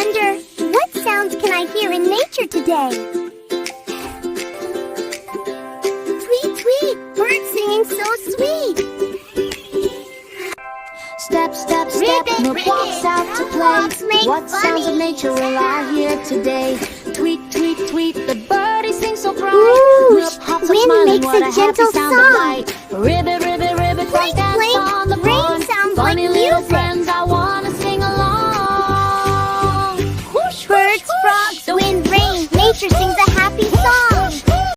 wonder, what sounds can I hear in nature today? Tweet, tweet, birds singing so sweet. Step, step, step, Mướp walks out to play. What sounds of nature will I hear today? Tweet, tweet, tweet, the birdies sing so bright. Ooh, Mướp hops up wind smiling, makes what a a happy gentle sound of song. light. Ribbit,